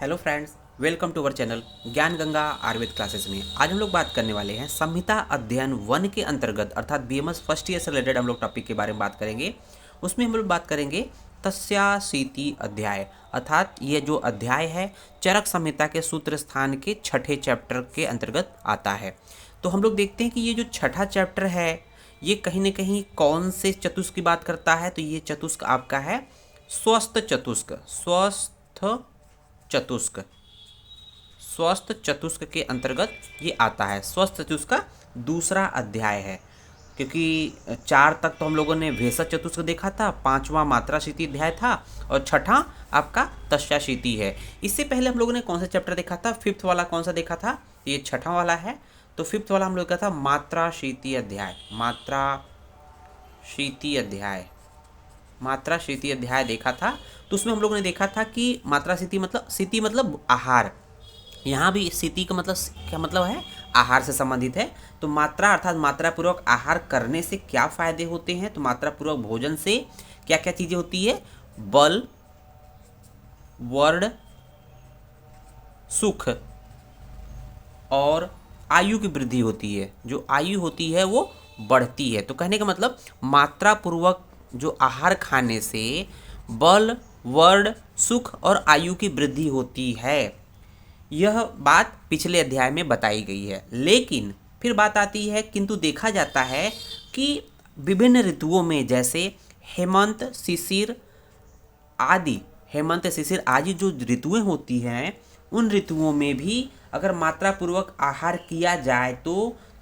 Hello friends, welcome to our channel Gyan Ganga Ayurveda classes में। आज हम लोग बात करने वाले हैं संहिता अध्ययन 1 के अंतर्गत अर्थात बीएमएस फर्स्ट ईयर से रिलेटेड हम लोग टॉपिक के बारे में बात करेंगे। उसमें हम लोग बात करेंगे तस्याशीति अध्याय अर्थात ये जो अध्याय है चरक संहिता के सूत्र स्थान के छठे चैप्टर के अंतर्गत आता है। तो हम लोग देखते हैं कि ये जो छठा चैप्टर है ये कहीं ना कहीं कौन से चतुष्क की बात करता है। तो ये चतुष्क आपका है स्वस्थ चतुष्क। चतुष्क स्वस्थ चतुष्क के अंतर्गत ये आता है। स्वस्थ चतुष्क का दूसरा अध्याय है, क्योंकि 4 तक तो हम लोगों ने भेषज चतुष्क देखा था, 5वां मात्राशीति अध्याय था और छठा आपका तस्याशीति है। इससे पहले हम लोगों ने कौन सा चैप्टर देखा था? 5th वाला कौन सा देखा था? ये छठा वाला है। तो 5th वाला हम लोग का था मात्राशीति अध्याय। मात्राशीति अध्याय देखा था। तो उसमें हम लोगों ने देखा था कि मात्राशीति मतलब सीति मतलब आहार। यहाँ भी सीति का मतलब क्या मतलब है? आहार से संबंधित है। तो मात्रा अर्थात मात्रा पूर्वक आहार करने से क्या फायदे होते हैं? तो मात्रा पूर्वक भोजन से क्या क्या चीजें होती है? बल, वर्ण, सुख और आयु की वृद्धि होती है। जो आयु होती है वो बढ़ती है। तो कहने का मतलब मात्रा पूर्वक जो आहार खाने से बल, वर्ण, सुख और आयु की वृद्धि होती है। यह बात पिछले अध्याय में बताई गई है। लेकिन फिर बात आती है, किंतु देखा जाता है कि विभिन्न ऋतुओं में जैसे हेमंत, शिशिर आदि जो ऋतुएं होती हैं उन ऋतुओं में भी अगर मात्रा पूर्वक आहार किया जाए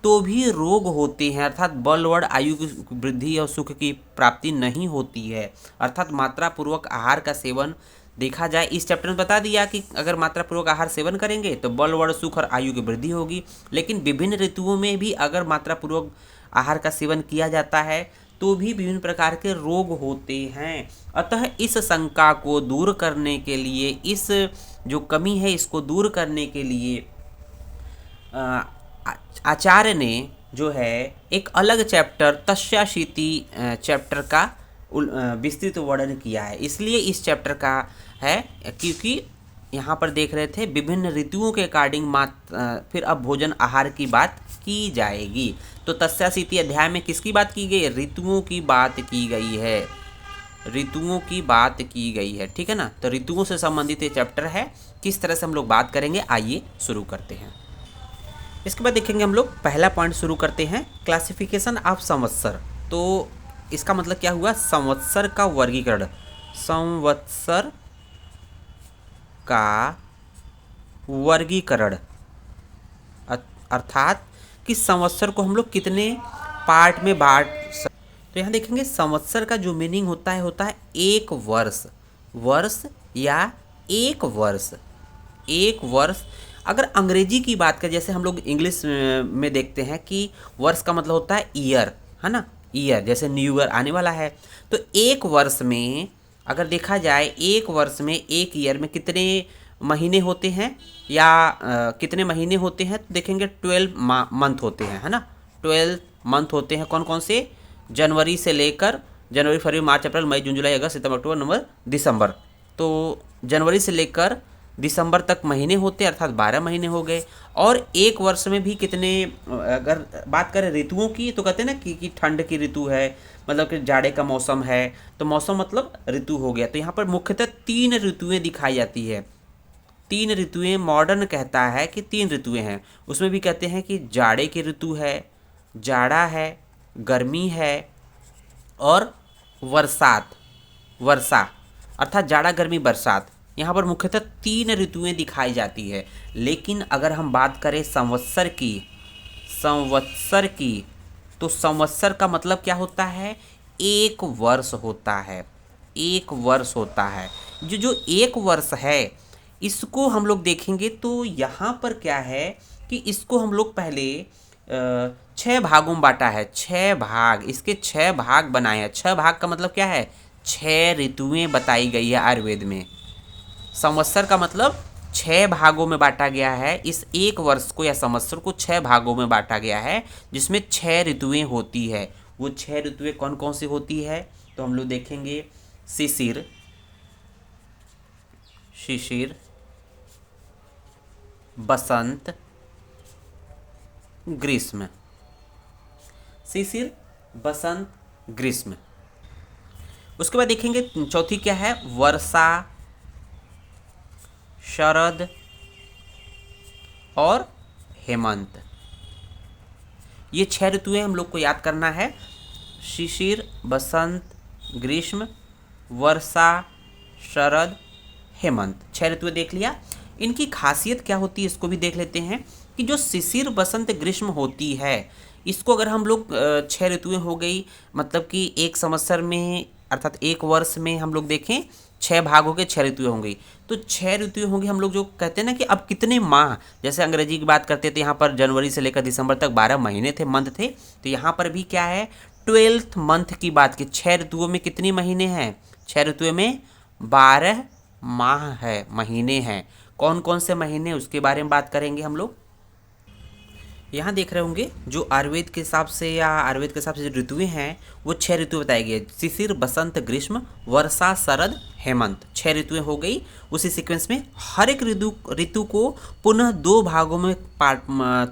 तो भी रोग होते हैं, अर्थात बल, वर्ण, आयु की वृद्धि और सुख की प्राप्ति नहीं होती है। अर्थात मात्रा पूर्वक आहार का सेवन देखा जाए, इस चैप्टर में बता दिया कि अगर मात्रा पूर्वक आहार सेवन करेंगे तो बल, वर्ण, सुख और आयु की वृद्धि होगी। लेकिन विभिन्न ऋतुओं में भी अगर मात्रा पूर्वक आहार का सेवन किया जाता है तो भी विभिन्न प्रकार के रोग होते हैं। अतः इस शंका को दूर करने के लिए, इस जो कमी है इसको दूर करने के लिए आचार्य ने जो है एक अलग चैप्टर तस्याशीति चैप्टर का विस्तृत वर्णन किया है। इसलिए इस चैप्टर का है क्योंकि यहाँ पर देख रहे थे विभिन्न ऋतुओं के अकॉर्डिंग फिर अब भोजन आहार की बात की जाएगी। तो तस्याशीति अध्याय में किसकी बात की गई? ऋतुओं की बात की गई है। ऋतुओं की बात की गई है, ठीक है ना। तो ऋतुओं से संबंधित ये चैप्टर है। किस तरह से हम लोग बात करेंगे, आइए शुरू करते हैं। इसके बाद देखेंगे हम लोग पहला पॉइंट शुरू करते हैं, क्लासिफिकेशन ऑफ संवत्सर। तो इसका मतलब क्या हुआ? संवत्सर का वर्गीकरण। संवत्सर का वर्गीकरण अर्थात कि संवत्सर को हम लोग कितने पार्ट में बांट। तो यहाँ देखेंगे संवत्सर का जो मीनिंग होता है एक वर्ष। वर्ष या एक वर्ष। एक वर्ष अगर अंग्रेजी की बात करें, जैसे हम लोग इंग्लिश में देखते हैं कि वर्ष का मतलब होता है ईयर, है ना। ईयर जैसे न्यू ईयर आने वाला है। तो एक वर्ष में अगर देखा जाए, एक वर्ष में एक ईयर में कितने महीने होते हैं या कितने महीने होते हैं? तो देखेंगे 12 मंथ होते हैं, है ना। 12 मंथ होते हैं। कौन कौन से? जनवरी से लेकर जनवरी, फरवरी, मार्च, अप्रैल, मई, जून, जुलाई, अगस्त, सितंबर, अक्टूबर, नवंबर, दिसंबर। तो जनवरी से लेकर दिसंबर तक महीने होते हैं, अर्थात 12 महीने हो गए। और एक वर्ष में भी कितने, अगर बात करें ऋतुओं की तो कहते हैं ना कि ठंड की ऋतु है, मतलब कि जाड़े का मौसम है। तो मौसम मतलब ऋतु हो गया। तो यहाँ पर मुख्यतः 3 ऋतुएं दिखाई जाती है। 3 ऋतुएं मॉडर्न कहता है कि 3 ऋतुएं हैं। उसमें भी कहते हैं कि जाड़े की ऋतु है, जाड़ा है, गर्मी है और वर्षा अर्थात जाड़ा, गर्मी, बरसात। यहाँ पर मुख्यतः 3 ऋतुएं दिखाई जाती है। लेकिन अगर हम बात करें संवत्सर की तो संवत्सर का मतलब क्या होता है? एक वर्ष होता है। एक वर्ष होता है। जो एक वर्ष है इसको हम लोग देखेंगे तो यहाँ पर क्या है कि इसको हम लोग पहले 6 भागों में बांटा है। 6 भाग, इसके 6 भाग बनाए हैं। 6 भाग का मतलब क्या है? 6 ऋतुएं बताई गई है आयुर्वेद में। संवत्सर का मतलब 6 भागों में बांटा गया है। इस एक वर्ष को या संवत्सर को 6 भागों में बांटा गया है, जिसमें 6 ऋतुएं होती है। वो 6 ऋतुएं कौन कौन सी होती है? तो हम लोग देखेंगे शिशिर, बसंत, ग्रीष्म। शिशिर, बसंत, ग्रीष्म। उसके बाद देखेंगे चौथी क्या है, वर्षा, शरद और हेमंत। ये 6 ऋतुएं हम लोग को याद करना है। शिशिर, बसंत, ग्रीष्म, वर्षा, शरद, हेमंत, 6 ऋतुएं देख लिया। इनकी खासियत क्या होती है इसको भी देख लेते हैं कि जो शिशिर, बसंत, ग्रीष्म होती है, इसको अगर हम लोग 6 ऋतुएं हो गई, मतलब कि एक संवत्सर में अर्थात एक वर्ष में हम लोग देखें 6 भाग हो गए, 6 ऋतुएं होंगी। तो 6 ऋतुएं होंगी, हम लोग जो कहते हैं ना कि अब कितने माह, जैसे अंग्रेजी की बात करते थे, यहाँ पर जनवरी से लेकर दिसंबर तक 12 महीने थे, मंथ थे। तो यहाँ पर भी क्या है, 12th मंथ की बात की। 6 ऋतुओं में कितनी महीने हैं, 6 ऋतुओं में 12 माह है, महीने हैं। कौन कौन से महीने, उसके बारे में बात करेंगे हम लोग। यहाँ देख रहे होंगे जो आयुर्वेद के हिसाब से या आयुर्वेद के हिसाब से जो ऋतुएं हैं वो 6 ऋतु बताई गई है। शिशिर, बसंत, ग्रीष्म, वर्षा, शरद, हेमंत, 6 ऋतुएं हो गई। उसी सीक्वेंस में हर एक ऋतु को पुनः 2 भागों में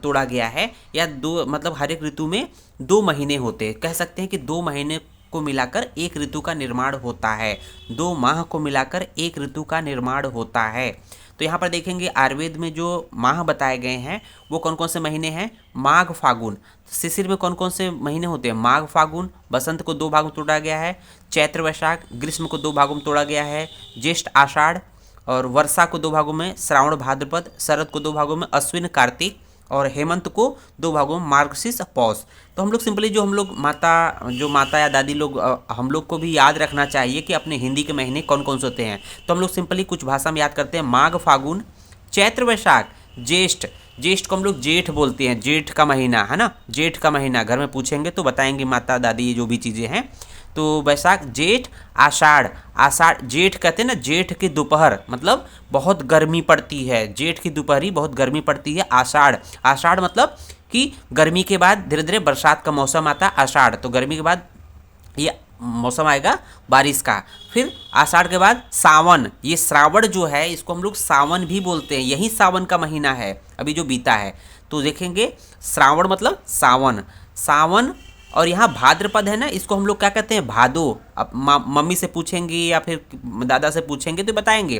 तोड़ा गया है, या 2 मतलब हर एक ऋतु में 2 महीने होते हैं। कह सकते हैं कि 2 महीने को मिलाकर एक ऋतु का निर्माण होता है, 2 माह को मिलाकर एक ऋतु का निर्माण होता है। तो यहाँ पर देखेंगे आयुर्वेद में जो माह बताए गए हैं वो कौन कौन से महीने हैं, माघ, फागुन। शिशिर में कौन कौन से महीने होते हैं, माघ, फागुन। बसंत को 2 भागों में तोड़ा गया है, चैत्र, वैशाख। ग्रीष्म को 2 भागों में तोड़ा गया है, ज्येष्ठ, आषाढ़। और वर्षा को 2 भागों में श्रावण, भाद्रपद। शरद को 2 भागों में अश्विन, कार्तिक। और हेमंत को 2 भागों में मार्गशीर्ष, पौष। तो हम लोग सिंपली जो माता या दादी लोग, हम लोग को भी याद रखना चाहिए कि अपने हिंदी के महीने कौन कौन से होते हैं। तो हम लोग सिंपली कुछ भाषा में याद करते हैं, माघ, फागुन, चैत्र, वैशाख, ज्येष्ठ। ज्येष्ठ को हम लोग जेठ बोलते हैं, जेठ का महीना है ना, जेठ का महीना। घर में पूछेंगे तो बताएंगे माता दादी ये जो भी चीज़ें हैं। तो वैशाख, जेठ, आषाढ़। आषाढ़, जेठ कहते हैं ना, जेठ की दोपहर, मतलब बहुत गर्मी पड़ती है, जेठ की दोपहरी बहुत गर्मी पड़ती है। आषाढ़, आषाढ़ मतलब कि गर्मी के बाद धीरे धीरे बरसात का मौसम आता है, आषाढ़। तो गर्मी के बाद ये मौसम आएगा बारिश का। फिर आषाढ़ के बाद सावन। ये श्रावण जो है इसको हम लोग सावन भी बोलते हैं, यही सावन का महीना है अभी जो बीता है। तो देखेंगे श्रावण मतलब सावन, सावन। और यहाँ भाद्रपद है ना, इसको हम लोग क्या कहते हैं, भादो। अब मम्मी से पूछेंगे या फिर दादा से पूछेंगे तो बताएंगे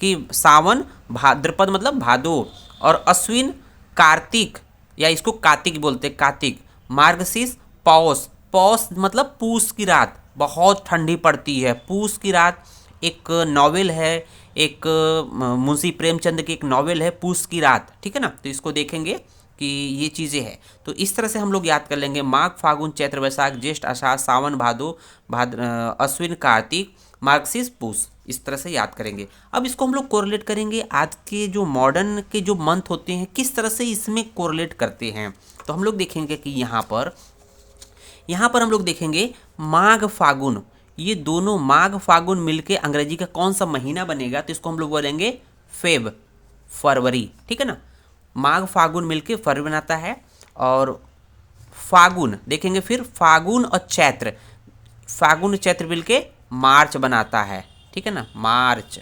कि सावन, भाद्रपद मतलब भादो। और अश्विन, कार्तिक, या इसको कार्तिक बोलते हैं, कार्तिक। मार्गशीर्ष, पौष। पौष मतलब पूस की रात, बहुत ठंडी पड़ती है। पूस की रात एक नॉवेल है, एक मुंशी प्रेमचंद की एक नॉवेल है, पूस की रात, ठीक है ना। तो इसको देखेंगे कि ये चीज़ें हैं। तो इस तरह से हम लोग याद कर लेंगे, माघ, फागुन, चैत्र, वैशाख, ज्येष्ठ, आषाढ़, सावन, भादो, अश्विन, कार्तिक, मार्गशीर्ष, पूस। इस तरह से याद करेंगे। अब इसको हम लोग कोरिलेट करेंगे आज के जो मॉडर्न के जो मंथ होते हैं किस तरह से इसमें कोरिलेट करते हैं। तो हम लोग देखेंगे कि यहाँ पर हम लोग देखेंगे माघ, फागुन, ये दोनों माघ फागुन मिलके अंग्रेजी का कौन सा महीना बनेगा, तो इसको हम लोग बोलेंगे फेब, फरवरी, ठीक है ना। माघ फागुन मिलके फरवरी बनाता है। और फागुन देखेंगे, फिर फागुन और चैत्र, फागुन चैत्र मिलके मार्च बनाता है, ठीक है ना, मार्च,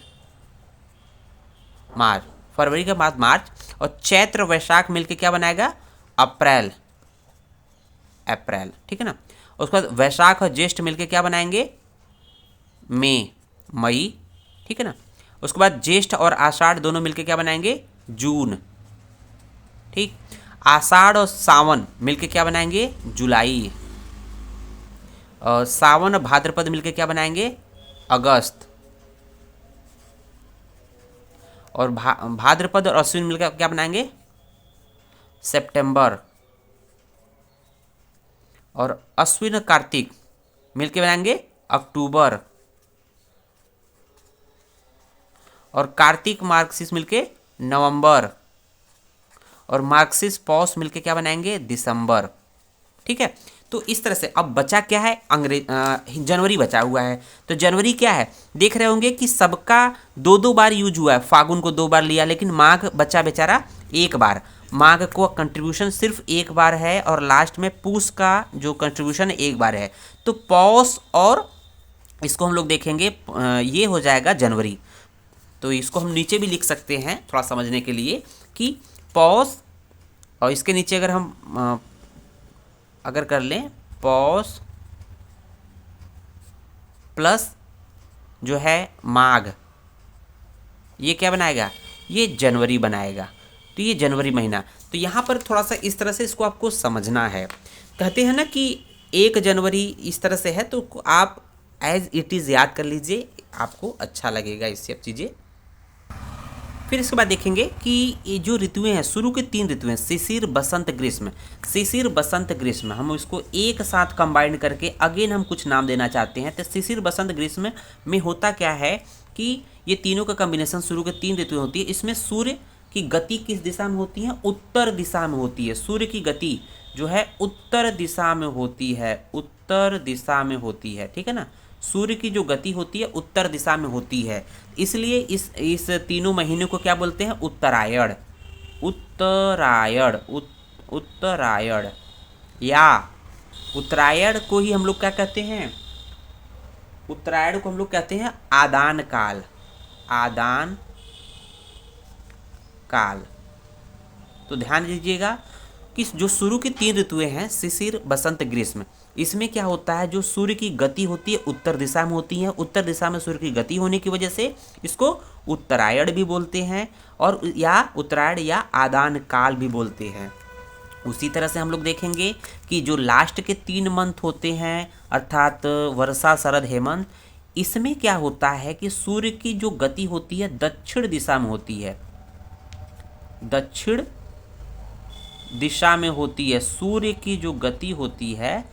फरवरी के बाद मार्च। और चैत्र वैशाख मिलके क्या बनाएगा, अप्रैल, ठीक है ना। उसके बाद वैशाख और ज्येष्ठ मिलके क्या बनाएंगे, मई, ठीक है ना। उसके बाद ज्येष्ठ और आषाढ़ दोनों मिलके क्या बनाएंगे, जून, ठीक। आषाढ़ और सावन मिलके क्या बनाएंगे, जुलाई। और सावन और भाद्रपद मिलके क्या बनाएंगे, अगस्त। और भाद्रपद और अश्विन मिलकर क्या बनाएंगे, सितंबर। और अश्विन और कार्तिक मिलके बनाएंगे अक्टूबर। और कार्तिक मार्गशीर्ष मिलके नवंबर। और मार्गशीर्ष पौष मिलके क्या बनाएंगे, दिसंबर, ठीक है। तो इस तरह से अब बचा क्या है, जनवरी बचा हुआ है। तो जनवरी क्या है, देख रहे होंगे कि सबका 2-2 बार यूज हुआ है। फागुन को 2 बार लिया, लेकिन माघ बचा बेचारा 1 बार। माघ को कंट्रीब्यूशन सिर्फ 1 बार है, और लास्ट में पूस का जो कंट्रीब्यूशन 1 बार है। तो पौष और इसको हम लोग देखेंगे, ये हो जाएगा जनवरी। तो इसको हम नीचे भी लिख सकते हैं थोड़ा समझने के लिए कि पॉस, और इसके नीचे अगर हम अगर कर लें पौष प्लस जो है माघ, ये क्या बनाएगा, ये जनवरी बनाएगा। तो ये जनवरी महीना। तो यहाँ पर थोड़ा सा इस तरह से इसको आपको समझना है। कहते हैं ना कि 1 जनवरी इस तरह से है, तो आप एज इट इज़ याद कर लीजिए, आपको अच्छा लगेगा ये सब चीज़ें। फिर इसके बाद देखेंगे कि ये जो ऋतुएं हैं, शुरू के 3 ऋतुएं शिशिर बसंत ग्रीष्म, शिशिर बसंत ग्रीष्म, हम इसको एक साथ कंबाइन करके अगेन हम कुछ नाम देना चाहते हैं। तो शिशिर बसंत ग्रीष्म में होता क्या है कि ये तीनों का कॉम्बिनेशन, शुरू के 3 ऋतुएं होती है। इसमें सूर्य की गति किस दिशा में होती है, उत्तर दिशा में होती है। सूर्य की गति जो है उत्तर दिशा में होती है, उत्तर दिशा में होती है, ठीक है ना। सूर्य की जो गति होती है उत्तर दिशा में होती है, इसलिए इस तीनों महीने को क्या बोलते हैं, उत्तरायण, उत्तरायण, उत्तरायण। या उत्तरायण को ही हम लोग क्या कहते हैं, उत्तरायण को हम लोग कहते हैं आदान काल, आदान काल। तो ध्यान दीजिएगा कि जो शुरू की 3 ऋतुएं हैं शिशिर बसंत ग्रीष्म, इसमें क्या होता है, जो सूर्य की गति होती है उत्तर दिशा में होती है। उत्तर दिशा में सूर्य की गति होने की वजह से इसको उत्तरायण भी बोलते हैं, और या उत्तरायण या आदान काल भी बोलते हैं। उसी तरह से हम लोग देखेंगे कि जो लास्ट के 3 मंथ होते हैं, अर्थात वर्षा शरद हेमंत, इसमें क्या होता है कि सूर्य की जो गति होती है दक्षिण दिशा में होती है, दक्षिण दिशा में होती है। सूर्य की जो गति होती है,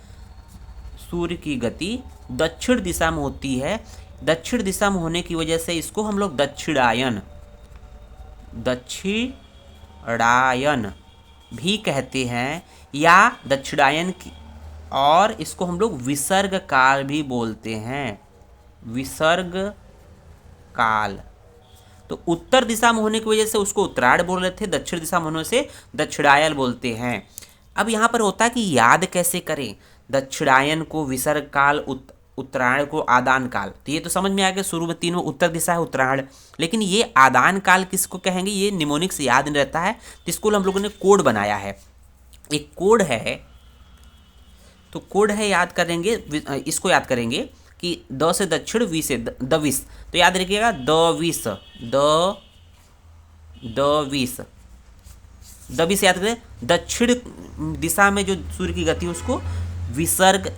सूर्य की गति दक्षिण दिशा में होती है। दक्षिण दिशा में होने की वजह से इसको हम लोग दक्षिणायन, दक्षिणायन भी कहते हैं, या दक्षिणायन की, और इसको हम लोग विसर्ग काल भी बोलते हैं, विसर्ग काल। तो उत्तर दिशा में होने की वजह से उसको उत्तरायण बोल रहे थे, दक्षिण दिशा में होने से दक्षिणायन बोलते हैं। अब यहाँ पर होता है कि याद कैसे करें, दक्षिणायन को विसर्ग काल, उत्तरायण को आदान काल। तो ये तो समझ में आ गया, शुरू में 3 में उत्तर दिशा है उत्तरायण, लेकिन ये आदान काल किसको कहेंगे, ये निमोनिक से याद नहीं रहता है, तो इसको हम लोगों ने कोड बनाया है। एक कोड है, तो कोड है, याद करेंगे, इसको याद करेंगे कि द से दक्षिण, वी से दविस। तो याद रखिएगा दविस, दविस, दविस याद करें। दक्षिण दिशा में जो सूर्य की गति उसको विसर्ग,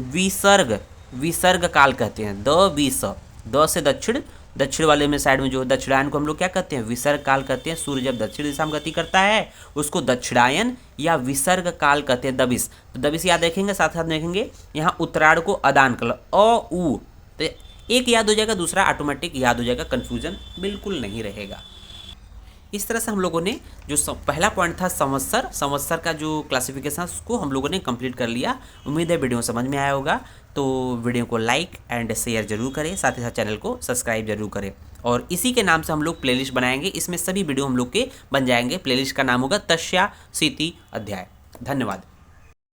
विसर्ग, विसर्ग काल कहते हैं। दविस, द से दक्षिण, दक्षिण वाले में साइड में जो दक्षिणायन को हम लोग क्या कहते हैं, विसर्ग काल कहते हैं। सूर्य जब दक्षिण दिशा में गति करता है उसको दक्षिणायन या विसर्ग काल कहते हैं, दबिस। तो दबिस याद रखेंगे, साथ साथ देखेंगे यहाँ उत्तरायण को आदान काल, अ उ, तो एक याद हो जाएगा, दूसरा ऑटोमेटिक याद हो जाएगा, कन्फ्यूजन बिल्कुल नहीं रहेगा। इस तरह से हम लोगों ने जो पहला पॉइंट था संवत्सर, संवत्सर का जो क्लासिफिकेशन उसको हम लोगों ने कंप्लीट कर लिया। उम्मीद है वीडियो समझ में आया होगा। तो वीडियो को लाइक एंड शेयर जरूर करें, साथ ही साथ चैनल को सब्सक्राइब जरूर करें। और इसी के नाम से हम लोग प्लेलिस्ट बनाएंगे, इसमें सभी वीडियो हम लोग के बन जाएंगे। प्लेलिस्ट का नाम होगा तस्या सीति अध्याय। धन्यवाद।